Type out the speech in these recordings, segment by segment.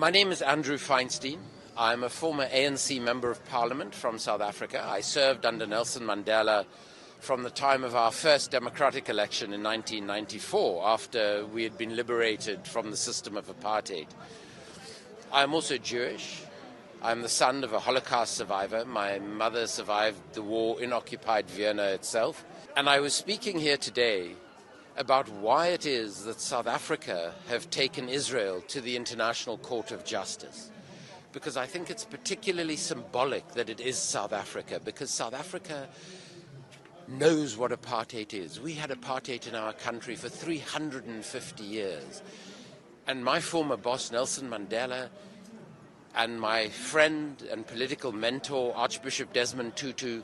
My name is Andrew Feinstein. I'm a former ANC Member of Parliament from South Africa. I served under Nelson Mandela from the time of our first democratic election in 1994, after we had been liberated from the system of apartheid. I'm also Jewish. I'm the son of a Holocaust survivor. My mother survived the war in occupied Vienna itself. And I was speaking here today about why it is that South Africa have taken Israel to the International Court of Justice. Because I think it's particularly symbolic that it is South Africa, because South Africa knows what apartheid is. We had apartheid in our country for 350 years. And my former boss, Nelson Mandela, and my friend and political mentor, Archbishop Desmond Tutu,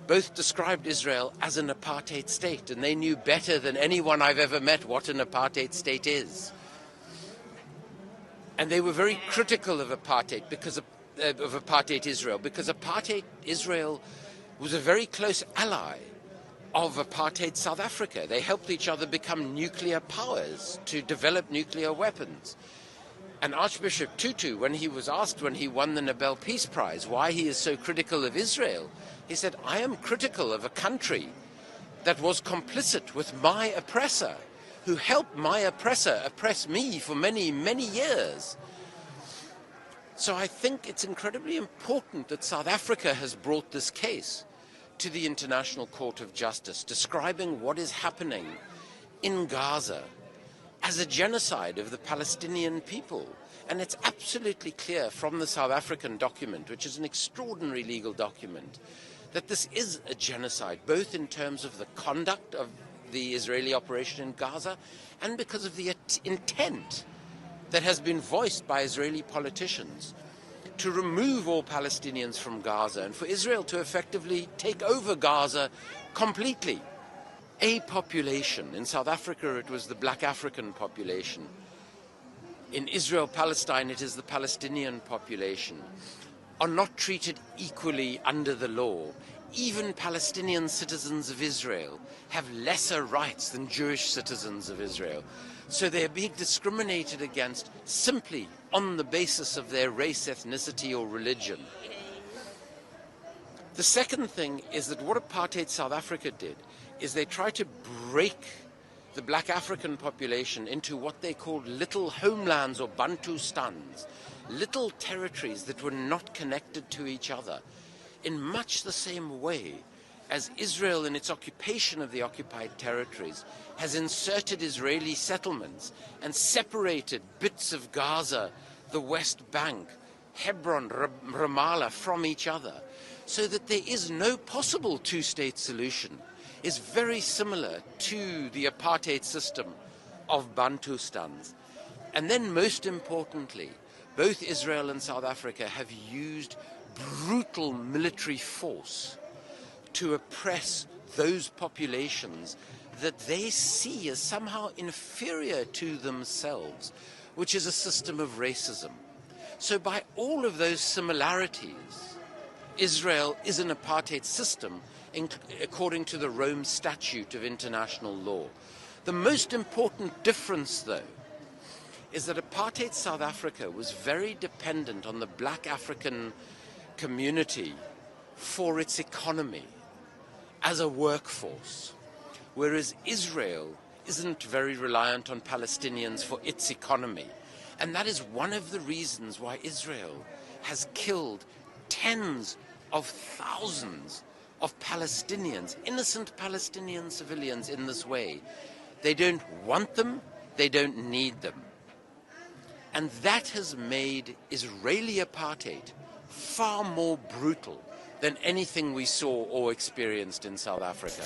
both described Israel as an apartheid state, and they knew better than anyone I've ever met what an apartheid state is. And they were very critical of apartheid apartheid Israel, because apartheid Israel was a very close ally of apartheid South Africa. They helped each other become nuclear powers, to develop nuclear weapons. And Archbishop Tutu, when he was asked when he won the Nobel Peace Prize why he is so critical of Israel, he said, I am critical of a country that was complicit with my oppressor, who helped my oppressor oppress me for many, many years. So I think it's incredibly important that South Africa has brought this case to the International Court of Justice, describing what is happening in Gaza as a genocide of the Palestinian people. And it's absolutely clear from the South African document, which is an extraordinary legal document, that this is a genocide, both in terms of the conduct of the Israeli operation in Gaza and because of the intent that has been voiced by Israeli politicians to remove all Palestinians from Gaza and for Israel to effectively take over Gaza completely. A population, in South Africa it was the black African population, in Israel, Palestine it is the Palestinian population, are not treated equally under the law. Even Palestinian citizens of Israel have lesser rights than Jewish citizens of Israel. So they're being discriminated against simply on the basis of their race, ethnicity, or religion. The second thing is that what apartheid South Africa did is they tried to break the black African population into what they called little homelands or Bantustans, little territories that were not connected to each other, in much the same way as Israel in its occupation of the occupied territories has inserted Israeli settlements and separated bits of Gaza, the West Bank, Hebron, Ramallah from each other, so that there is no possible two-state solution, is very similar to the apartheid system of Bantustans. And then most importantly, both Israel and South Africa have used brutal military force to oppress those populations that they see as somehow inferior to themselves, which is a system of racism. So by all of those similarities, Israel is an apartheid system according to the Rome Statute of international law. The most important difference, though, is that apartheid South Africa was very dependent on the black African community for its economy as a workforce, whereas Israel isn't very reliant on Palestinians for its economy. And that is one of the reasons why Israel has killed tens of thousands of Palestinians, innocent Palestinian civilians, in this way. They don't want them, they don't need them. And that has made Israeli apartheid far more brutal than anything we saw or experienced in South Africa.